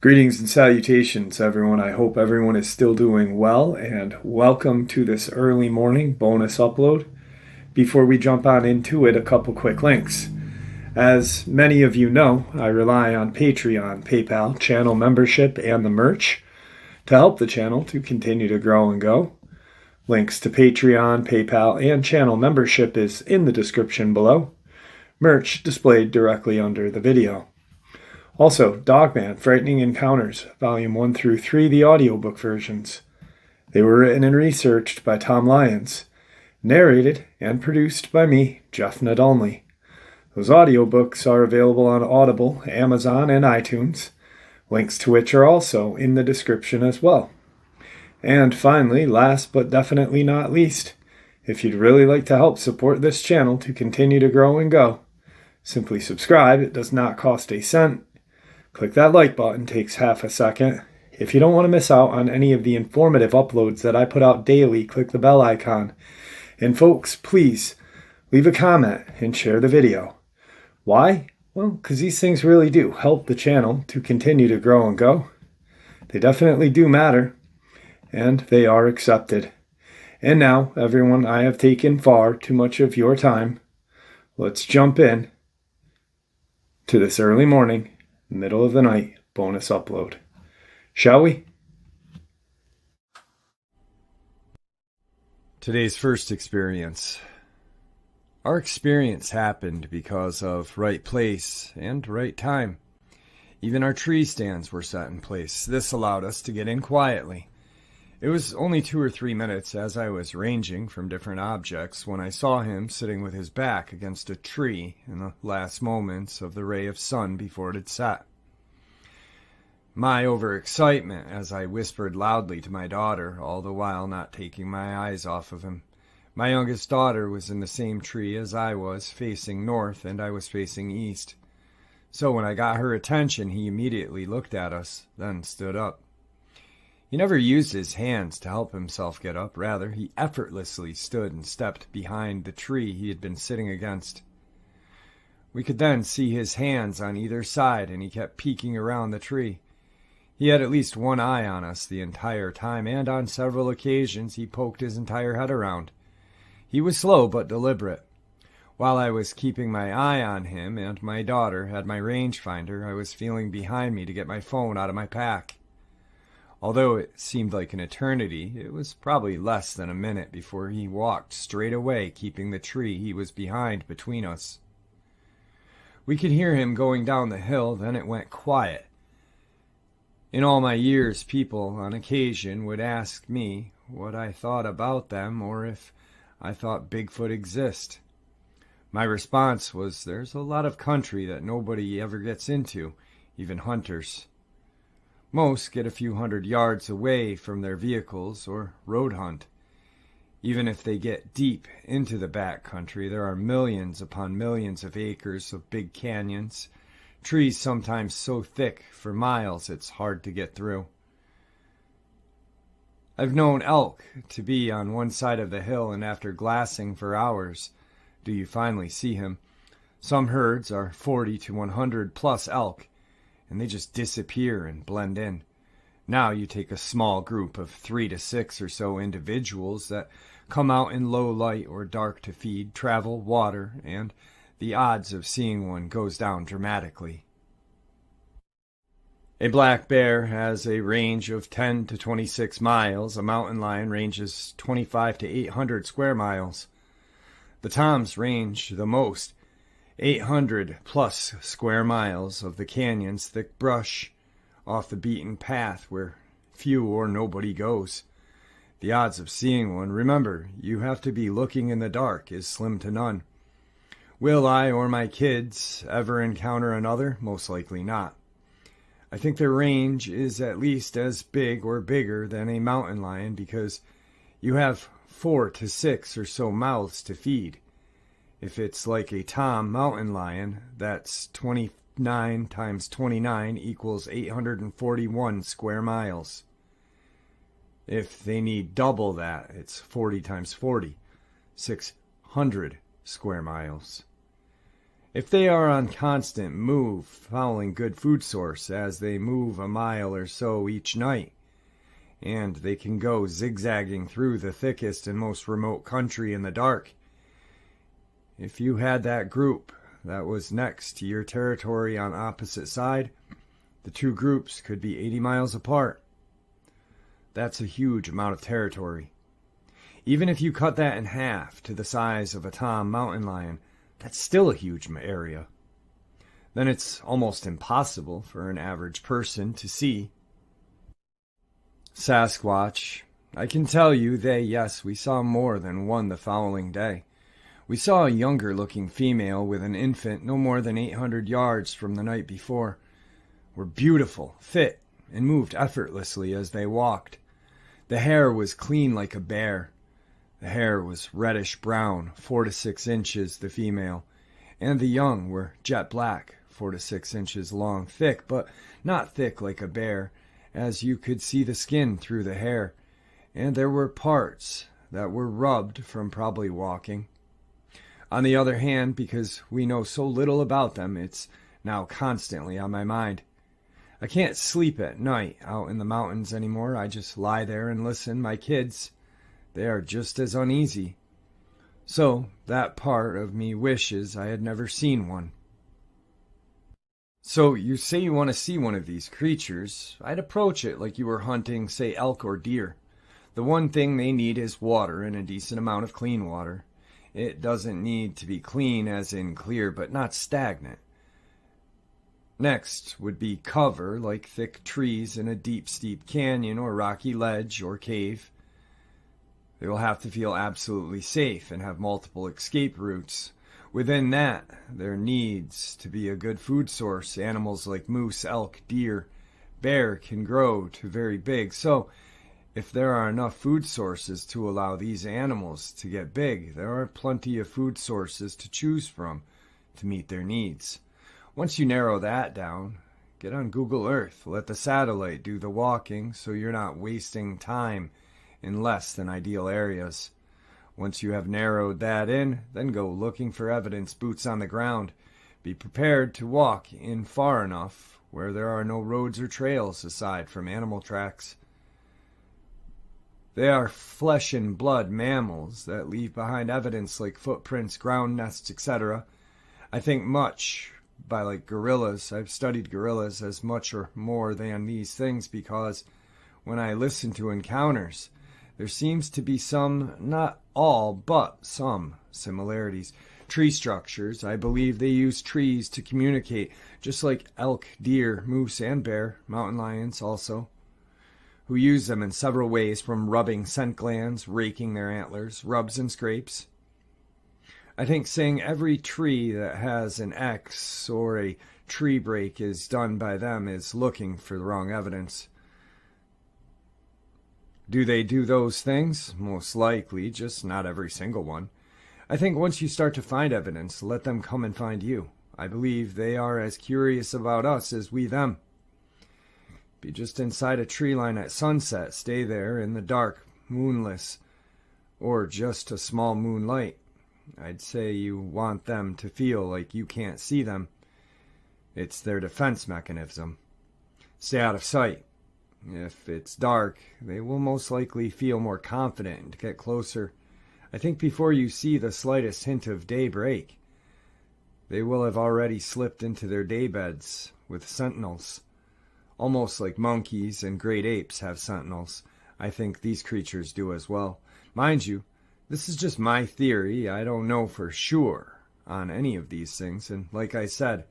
Greetings and salutations, everyone. I hope everyone is still doing well, and welcome to this early morning bonus upload. Before we jump on into it, a couple quick links. As many of you know, I rely on Patreon, PayPal, channel membership, and the merch to help the channel to continue to grow and go. Links to Patreon, PayPal, and channel membership is in the description below. Merch displayed directly under the video. Also, Dogman, Frightening Encounters, Volume 1 through 3, the audiobook versions. They were written and researched by Tom Lyons, narrated and produced by me, Jeff Nadolny. Those audiobooks are available on Audible, Amazon, and iTunes, links to which are also in the description as well. And finally, last but definitely not least, if you'd really like to help support this channel to continue to grow and go, simply subscribe. It does not cost a cent. Click that like button, takes half a second. If you don't want to miss out on any of the informative uploads that I put out daily, click the bell icon. And folks, please leave a comment and share the video. Why? Well, because these things really do help the channel to continue to grow and go. They definitely do matter, and they are accepted. And now, everyone, I have taken far too much of your time. Let's jump in to this early morning, middle of the night bonus upload. Shall we? Today's first experience. Our experience happened because of right place and right time. Even our tree stands were set in place. This allowed us to get in quietly. It was only 2 or 3 minutes as I was ranging from different objects when I saw him sitting with his back against a tree in the last moments of the ray of sun before it had set. My overexcitement as I whispered loudly to my daughter, all the while not taking my eyes off of him. My youngest daughter was in the same tree as I was, facing north, and I was facing east. So when I got her attention, he immediately looked at us, then stood up. He never used his hands to help himself get up. Rather, he effortlessly stood and stepped behind the tree he had been sitting against. We could then see his hands on either side, and he kept peeking around the tree. He had at least one eye on us the entire time, and on several occasions he poked his entire head around. He was slow but deliberate. While I was keeping my eye on him and my daughter had my rangefinder, I was feeling behind me to get my phone out of my pack. Although it seemed like an eternity, it was probably less than a minute before he walked straight away, keeping the tree he was behind between us. We could hear him going down the hill, then it went quiet. In all my years, people on occasion would ask me what I thought about them or if I thought Bigfoot exist. My response was, there's a lot of country that nobody ever gets into, even hunters. Most get a few hundred yards away from their vehicles or road hunt. Even if they get deep into the back country, there are millions upon millions of acres of big canyons, trees sometimes so thick for miles it's hard to get through. I've known elk to be on one side of the hill, and after glassing for hours, do you finally see him? Some herds are 40 to 100 plus elk, and they just disappear and blend in. Now you take a small group of 3 to 6 or so individuals that come out in low light or dark to feed, travel, water, and the odds of seeing one goes down dramatically. A black bear has a range of 10 to 26 miles. A mountain lion ranges 25 to 800 square miles. The toms range the most, 800 plus square miles of the canyon's thick brush off the beaten path where few or nobody goes. The odds of seeing one, remember, you have to be looking in the dark, is slim to none. Will I or my kids ever encounter another? Most likely not. I think their range is at least as big or bigger than a mountain lion because you have 4 to 6 or so mouths to feed. If it's like a tom mountain lion, that's 29 times 29 equals 841 square miles. If they need double that, it's 40 times 40, 6 100 square miles. If they are on constant move, following good food source as they move a mile or so each night, and they can go zigzagging through the thickest and most remote country in the dark, if you had that group that was next to your territory on opposite side, the two groups could be 80 miles apart. That's a huge amount of territory. Even if you cut that in half to the size of a tom mountain lion, that's still a huge area. Then it's almost impossible for an average person to see. Sasquatch, I can tell you we saw more than one the following day. We saw a younger looking female with an infant no more than 800 yards from the night before. Were beautiful, fit, and moved effortlessly as they walked. The hair was clean like a bear. The hair was reddish brown, 4 to 6 inches, the female, and the young were jet black, 4 to 6 inches long, thick, but not thick like a bear, as you could see the skin through the hair, and there were parts that were rubbed from probably walking. On the other hand, because we know so little about them, it's now constantly on my mind. I can't sleep at night out in the mountains anymore. I just lie there and listen. My kids, they are just as uneasy. So that part of me wishes I had never seen one. So you say you want to see one of these creatures. I'd approach it like you were hunting, say, elk or deer. The one thing they need is water and a decent amount of clean water. It doesn't need to be clean as in clear, but not stagnant. Next would be cover, like thick trees in a deep, steep canyon or rocky ledge or cave. They will have to feel absolutely safe and have multiple escape routes. Within that, there needs to be a good food source. Animals like moose, elk, deer, bear can grow to very big. So, if there are enough food sources to allow these animals to get big, there are plenty of food sources to choose from to meet their needs. Once you narrow that down, get on Google Earth. Let the satellite do the walking so you're not wasting time in less than ideal areas. Once you have narrowed that in, then go looking for evidence, boots on the ground. Be prepared to walk in far enough where there are no roads or trails aside from animal tracks. They are flesh and blood mammals that leave behind evidence like footprints, ground nests, etc. I think much by like gorillas. I've studied gorillas as much or more than these things because when I listen to encounters, there seems to be some, not all, but some similarities. Tree structures, I believe they use trees to communicate, just like elk, deer, moose, and bear, mountain lions also, who use them in several ways, from rubbing scent glands, raking their antlers, rubs and scrapes. I think saying every tree that has an X or a tree break is done by them is looking for the wrong evidence. Do they do those things? Most likely, just not every single one. I think once you start to find evidence, let them come and find you. I believe they are as curious about us as we them. Be just inside a tree line at sunset, stay there in the dark, moonless, or just a small moonlight. I'd say you want them to feel like you can't see them. It's their defense mechanism. Stay out of sight. If it's dark, they will most likely feel more confident and get closer. I think before you see the slightest hint of daybreak, they will have already slipped into their daybeds with sentinels. Almost like monkeys and great apes have sentinels. I think these creatures do as well. Mind you, this is just my theory. I don't know for sure on any of these things, and like I said,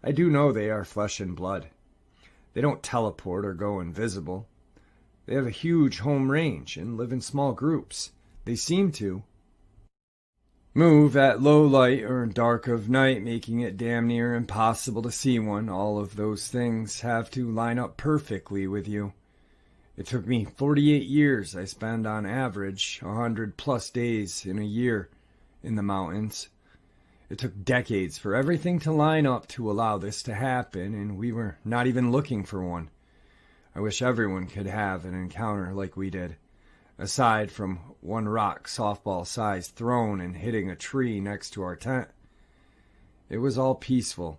I do know they are flesh and blood. They don't teleport or go invisible. They have a huge home range and live in small groups. They seem to move at low light or dark of night, making it damn near impossible to see one. All of those things have to line up perfectly with you. It took me 48 years. I spend on average 100+ days in a year in the mountains. It took decades for everything to line up to allow this to happen, and we were not even looking for one. I wish everyone could have an encounter like we did. aside from one rock softball size thrown and hitting a tree next to our tent. It was all peaceful,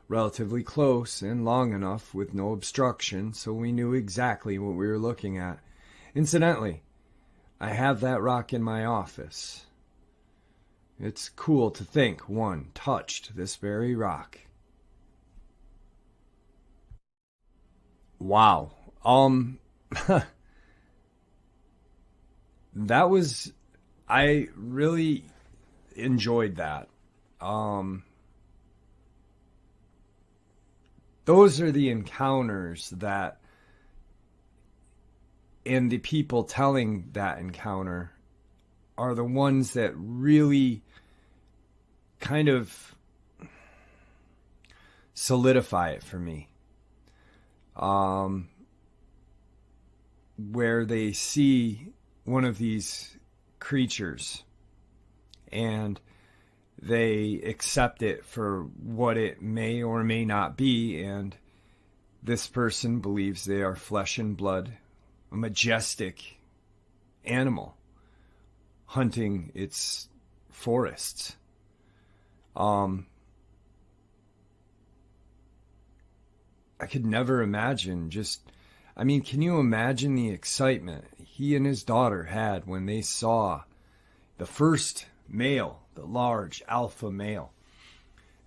relatively close and long enough with no obstruction, so we knew exactly what we were looking at. Incidentally, I have that rock in my office. It's cool to think one touched this very rock. Wow. I really enjoyed that. Those are the encounters that, and the people telling that encounter are the ones that really kind of solidify it for me. Where they see one of these creatures and they accept it for what it may or may not be, and this person believes they are flesh and blood, a majestic animal hunting its forests. I could never imagine can you imagine the excitement he and his daughter had when they saw the first male, the large alpha male,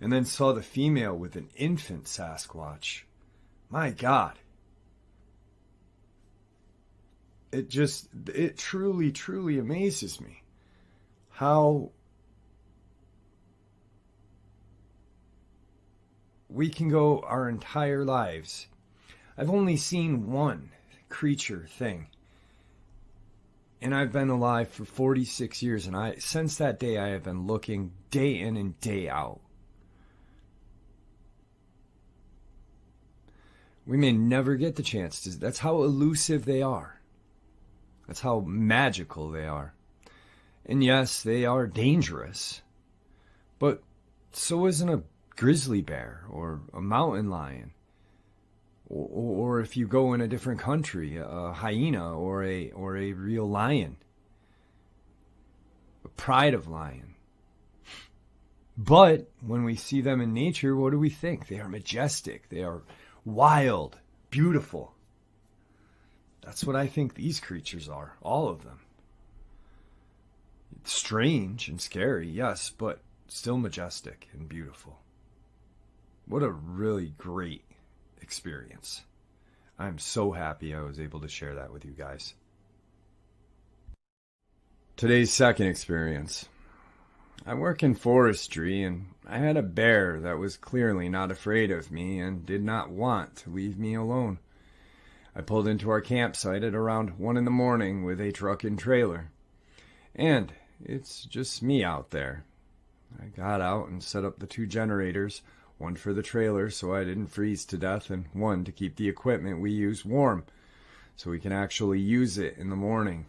and then saw the female with an infant Sasquatch? My God. It truly, truly amazes me how we can go our entire lives. I've only seen one creature thing, and I've been alive for 46 years, and since that day I have been looking day in and day out. We may never get the chance to. That's how elusive they are. That's how magical they are. And yes, they are dangerous, but so isn't a grizzly bear or a mountain lion. Or if you go in a different country, a hyena or a real lion, a pride of lion. But when we see them in nature, what do we think? They are majestic. They are wild, beautiful. That's what I think these creatures are, all of them. It's strange and scary, yes, but still majestic and beautiful. What a really great experience. I'm so happy I was able to share that with you guys. Today's second experience. I work in forestry, and I had a bear that was clearly not afraid of me and did not want to leave me alone. I pulled into our campsite at around 1 a.m. with a truck and trailer. And it's just me out there. I got out and set up the 2 generators, one for the trailer so I didn't freeze to death, and one to keep the equipment we use warm so we can actually use it in the morning,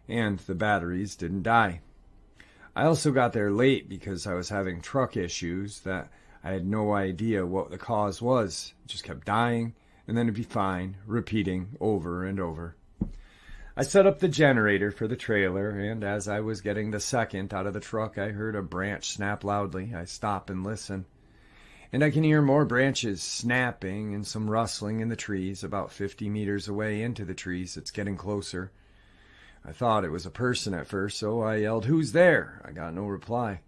and the batteries didn't die. I also got there late because I was having truck issues that I had no idea what the cause was. It just kept dying, and then it'd be fine, repeating over and over. I set up the generator for the trailer, and as I was getting the second out of the truck, I heard a branch snap loudly. I stop and listen, and I can hear more branches snapping and some rustling in the trees about 50 meters away into the trees. It's getting closer. I thought it was a person at first, so I yelled, "Who's there?" I got no reply.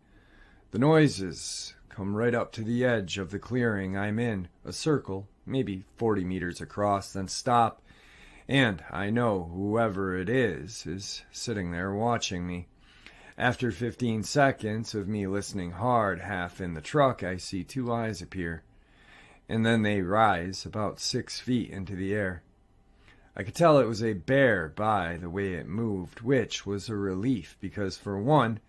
The noises come right up to the edge of the clearing I'm in, a circle, maybe 40 meters across, then stop, and I know whoever it is sitting there watching me. After 15 seconds of me listening hard, half in the truck, I see 2 eyes appear, and then they rise about 6 feet into the air. I could tell it was a bear by the way it moved, which was a relief because, for one,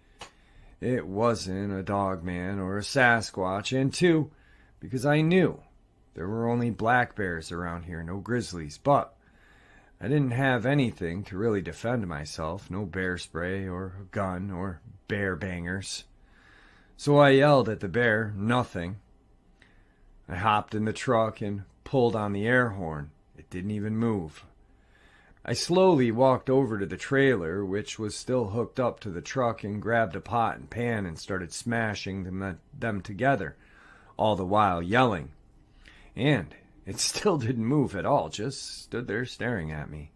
it wasn't a Dogman or a Sasquatch, and 2, because I knew there were only black bears around here, no grizzlies, but I didn't have anything to really defend myself, no bear spray or a gun or bear bangers. So I yelled at the bear, nothing. I hopped in the truck and pulled on the air horn. It didn't even move. I slowly walked over to the trailer, which was still hooked up to the truck, and grabbed a pot and pan and started smashing them together, all the while yelling. And it still didn't move at all, just stood there staring at me.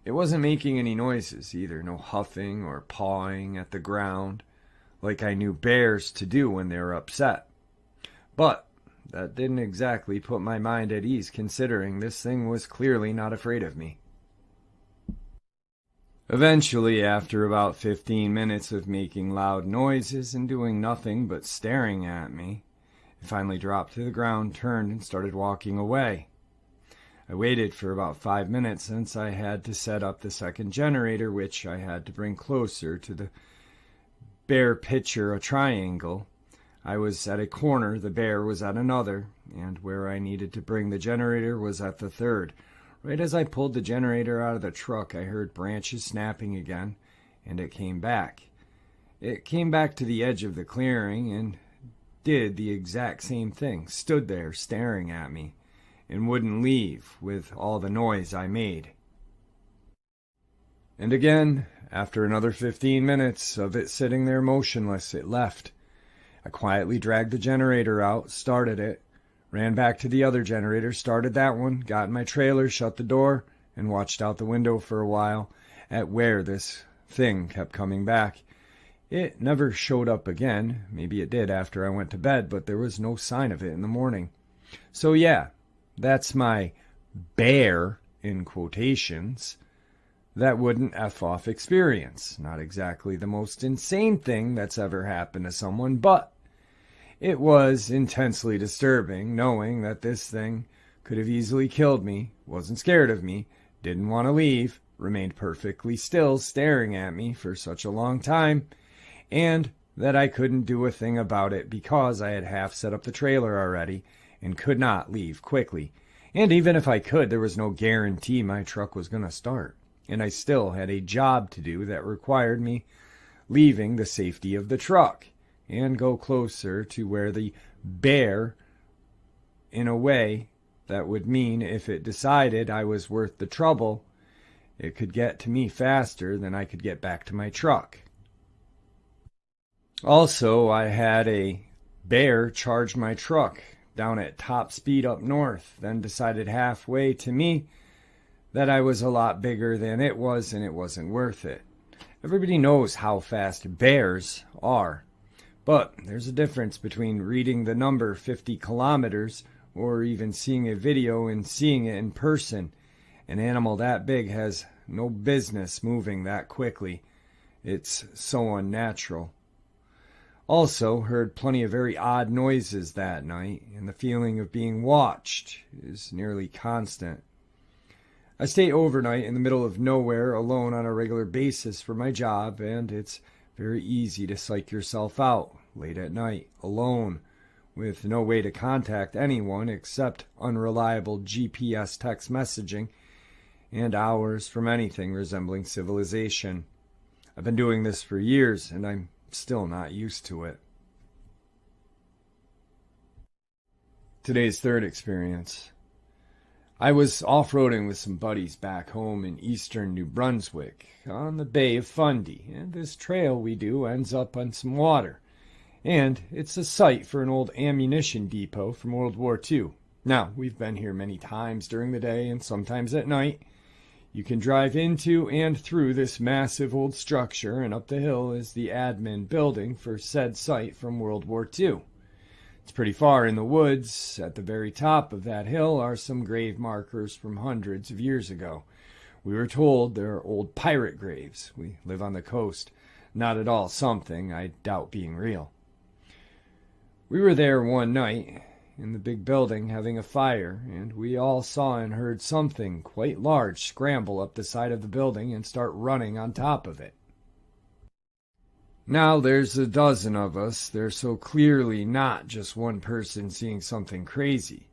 It wasn't making any noises either, no huffing or pawing at the ground, like I knew bears to do when they were upset. But that didn't exactly put my mind at ease, considering this thing was clearly not afraid of me. Eventually, after about 15 minutes of making loud noises and doing nothing but staring at me, it finally dropped to the ground, turned, and started walking away. I waited for about 5 minutes since I had to set up the second generator, which I had to bring closer to the bear picture, a triangle. I was at a corner, the bear was at another, and where I needed to bring the generator was at the third. Right as I pulled the generator out of the truck, I heard branches snapping again, and it came back. It came back to the edge of the clearing and did the exact same thing, stood there staring at me, and wouldn't leave with all the noise I made. And again, after another 15 minutes of it sitting there motionless, it left. I quietly dragged the generator out, started it, ran back to the other generator, started that one, got in my trailer, shut the door, and watched out the window for a while at where this thing kept coming back. It never showed up again. Maybe it did after I went to bed, but there was no sign of it in the morning. So yeah, that's my bear, in quotations, that wouldn't F off experience. Not exactly the most insane thing that's ever happened to someone, but it was intensely disturbing knowing that this thing could have easily killed me, wasn't scared of me, didn't want to leave, remained perfectly still staring at me for such a long time, and that I couldn't do a thing about it because I had half set up the trailer already and could not leave quickly. And even if I could, there was no guarantee my truck was going to start. And I still had a job to do that required me leaving the safety of the truck and go closer to where the bear, in a way that would mean if it decided I was worth the trouble, it could get to me faster than I could get back to my truck. Also, I had a bear charge my truck down at top speed up north, then decided halfway to me that I was a lot bigger than it was and it wasn't worth it. Everybody knows how fast bears are, but there's a difference between reading the number 50 kilometers or even seeing a video and seeing it in person. An animal that big has no business moving that quickly. It's so unnatural. Also heard plenty of very odd noises that night, and the feeling of being watched is nearly constant. I stay overnight in the middle of nowhere alone on a regular basis for my job, and it's very easy to psych yourself out late at night, alone, with no way to contact anyone except unreliable GPS text messaging and hours from anything resembling civilization. I've been doing this for years, and I'm still not used to it. Today's third experience. I was off-roading with some buddies back home in eastern New Brunswick on the Bay of Fundy, and this trail we do ends up on some water. And it's a site for an old ammunition depot from World War II. Now, we've been here many times during the day and sometimes at night. You can drive into and through this massive old structure, and up the hill is the admin building for said site from World War II. It's pretty far in the woods. At the very top of that hill are some grave markers from hundreds of years ago. We were told they're old pirate graves. We live on the coast. Not at all something I doubt being real. We were there one night in the big building having a fire, and we all saw and heard something quite large scramble up the side of the building and start running on top of it. Now there's a dozen of us. They're so clearly not just one person seeing something crazy.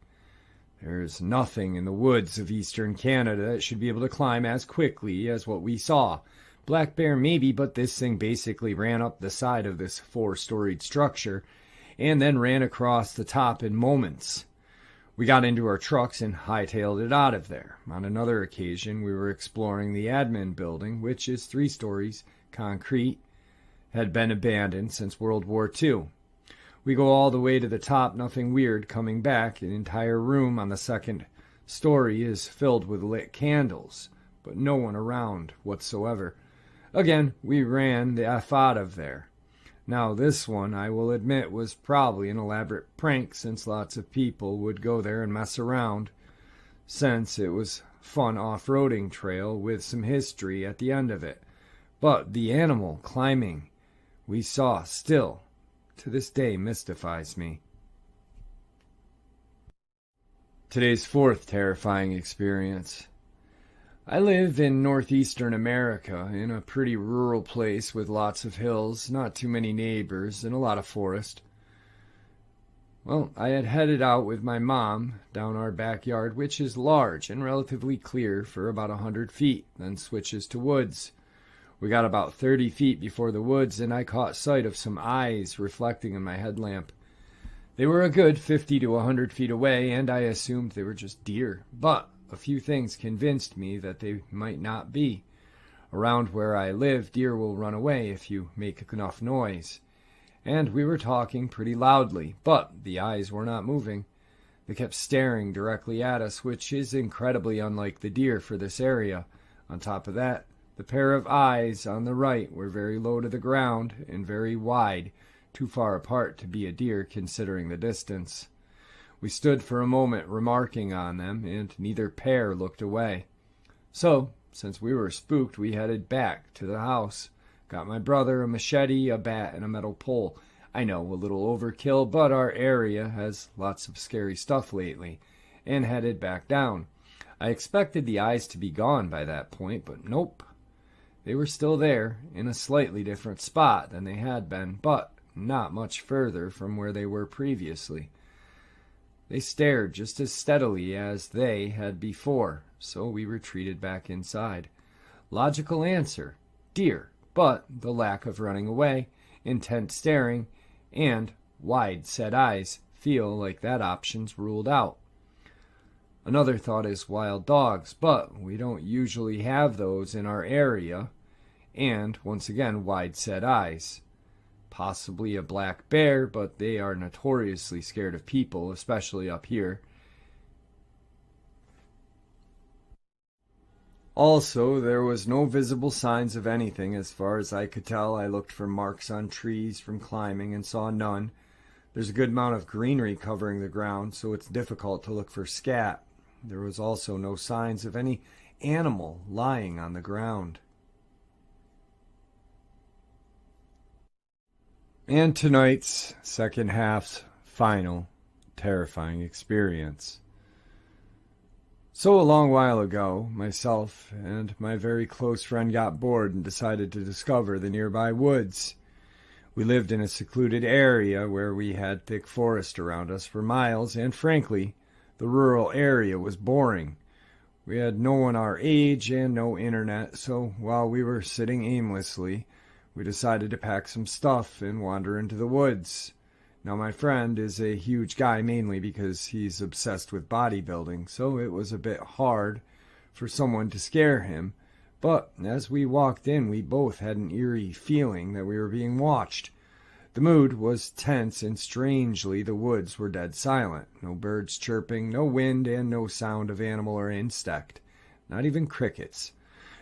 There's nothing in the woods of eastern Canada that should be able to climb as quickly as what we saw. Black bear maybe, but this thing basically ran up the side of this 4-storied structure and then ran across the top in moments. We got into our trucks and hightailed it out of there. On another occasion, we were exploring the admin building, which is 3 stories, concrete, had been abandoned since World War II. We go all the way to the top, nothing weird. Coming back, an entire room on the 2nd story is filled with lit candles, but no one around whatsoever. Again, we ran the F out of there. Now this one, I will admit, was probably an elaborate prank, since lots of people would go there and mess around, since it was fun off-roading trail with some history at the end of it. But the animal climbing we saw still, to this day, mystifies me. Today's 4th terrifying experience. I live in northeastern America, in a pretty rural place with lots of hills, not too many neighbors, and a lot of forest. Well, I had headed out with my mom down our backyard, which is large and relatively clear for about 100 feet, then switches to woods. We got about 30 feet before the woods, and I caught sight of some eyes reflecting in my headlamp. They were a good 50 to 100 feet away, and I assumed they were just deer, but a few things convinced me that they might not be. Around where I live, deer will run away if you make enough noise. And we were talking pretty loudly, but the eyes were not moving. They kept staring directly at us, which is incredibly unlike the deer for this area. On top of that, the pair of eyes on the right were very low to the ground and very wide, too far apart to be a deer considering the distance. We stood for a moment remarking on them, and neither pair looked away. So, since we were spooked, we headed back to the house. Got my brother a machete, a bat, and a metal pole. I know, a little overkill, but our area has lots of scary stuff lately, and headed back down. I expected the eyes to be gone by that point, but nope. They were still there, in a slightly different spot than they had been, but not much further from where they were previously. They stared just as steadily as they had before, so we retreated back inside. Logical answer, deer, but the lack of running away, intent staring, and wide-set eyes feel like that option's ruled out. Another thought is wild dogs, but we don't usually have those in our area, and, once again, wide-set eyes. Possibly a black bear, but they are notoriously scared of people, especially up here. Also, there was no visible signs of anything as far as I could tell. I looked for marks on trees from climbing and saw none. There's a good amount of greenery covering the ground, so it's difficult to look for scat. There was also no signs of any animal lying on the ground. And tonight's second half's final terrifying experience. So a long while ago, myself and my very close friend got bored and decided to discover the nearby woods. We lived in a secluded area where we had thick forest around us for miles, and frankly, the rural area was boring. We had no one our age and no internet, so while we were sitting aimlessly, we decided to pack some stuff and wander into the woods. Now, my friend is a huge guy mainly because he's obsessed with bodybuilding, so it was a bit hard for someone to scare him. But as we walked in, we both had an eerie feeling that we were being watched. The mood was tense, and strangely, the woods were dead silent. No birds chirping, no wind, and no sound of animal or insect. Not even crickets.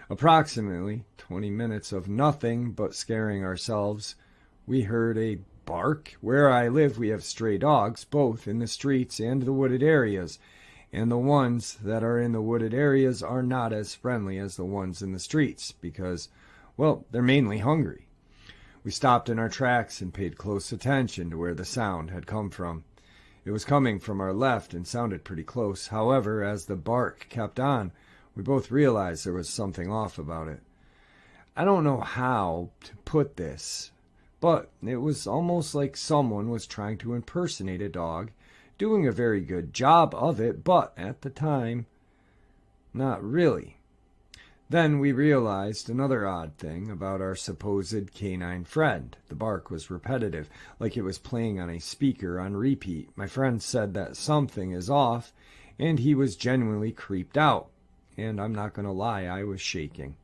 Approximately 20 minutes of nothing but scaring ourselves. We heard a bark. Where I live, we have stray dogs, both in the streets and the wooded areas. And the ones that are in the wooded areas are not as friendly as the ones in the streets because, well, they're mainly hungry. We stopped in our tracks and paid close attention to where the sound had come from. It was coming from our left and sounded pretty close. However, as the bark kept on, we both realized there was something off about it. I don't know how to put this, but it was almost like someone was trying to impersonate a dog, doing a very good job of it, but at the time, not really. Then we realized another odd thing about our supposed canine friend. The bark was repetitive, like it was playing on a speaker on repeat. My friend said that something is off, and he was genuinely creeped out. And I'm not going to lie, I was shaking.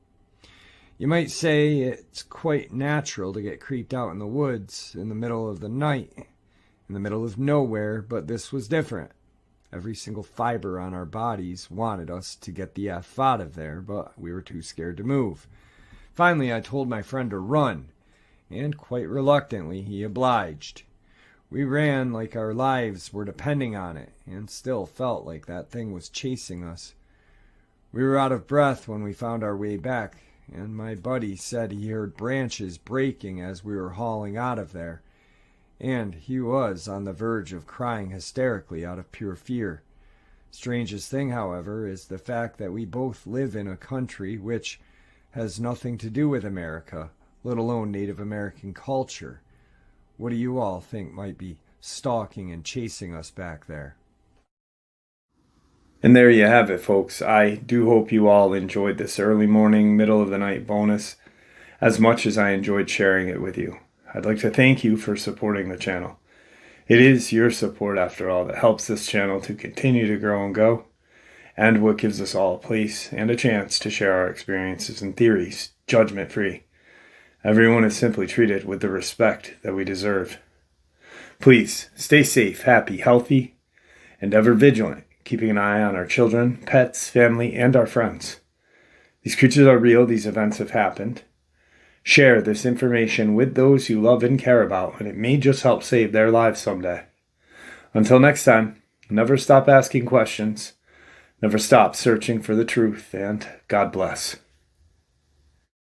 You might say it's quite natural to get creeped out in the woods in the middle of the night, in the middle of nowhere, but this was different. Every single fiber on our bodies wanted us to get the F out of there, but we were too scared to move. Finally, I told my friend to run, and quite reluctantly he obliged. We ran like our lives were depending on it, and still felt like that thing was chasing us. We were out of breath when we found our way back, and my buddy said he heard branches breaking as we were hauling out of there. And he was on the verge of crying hysterically out of pure fear. Strangest thing, however, is the fact that we both live in a country which has nothing to do with America, let alone Native American culture. What do you all think might be stalking and chasing us back there? And there you have it, folks. I do hope you all enjoyed this early morning, middle of the night bonus as much as I enjoyed sharing it with you. I'd like to thank you for supporting the channel. It is your support, after all, that helps this channel to continue to grow and go, and what gives us all a place and a chance to share our experiences and theories, judgment-free. Everyone is simply treated with the respect that we deserve. Please stay safe, happy, healthy, and ever vigilant, keeping an eye on our children, pets, family, and our friends. These creatures are real. These events have happened. Share this information with those you love and care about, and it may just help save their lives someday. Until next time, never stop asking questions, never stop searching for the truth, and God bless.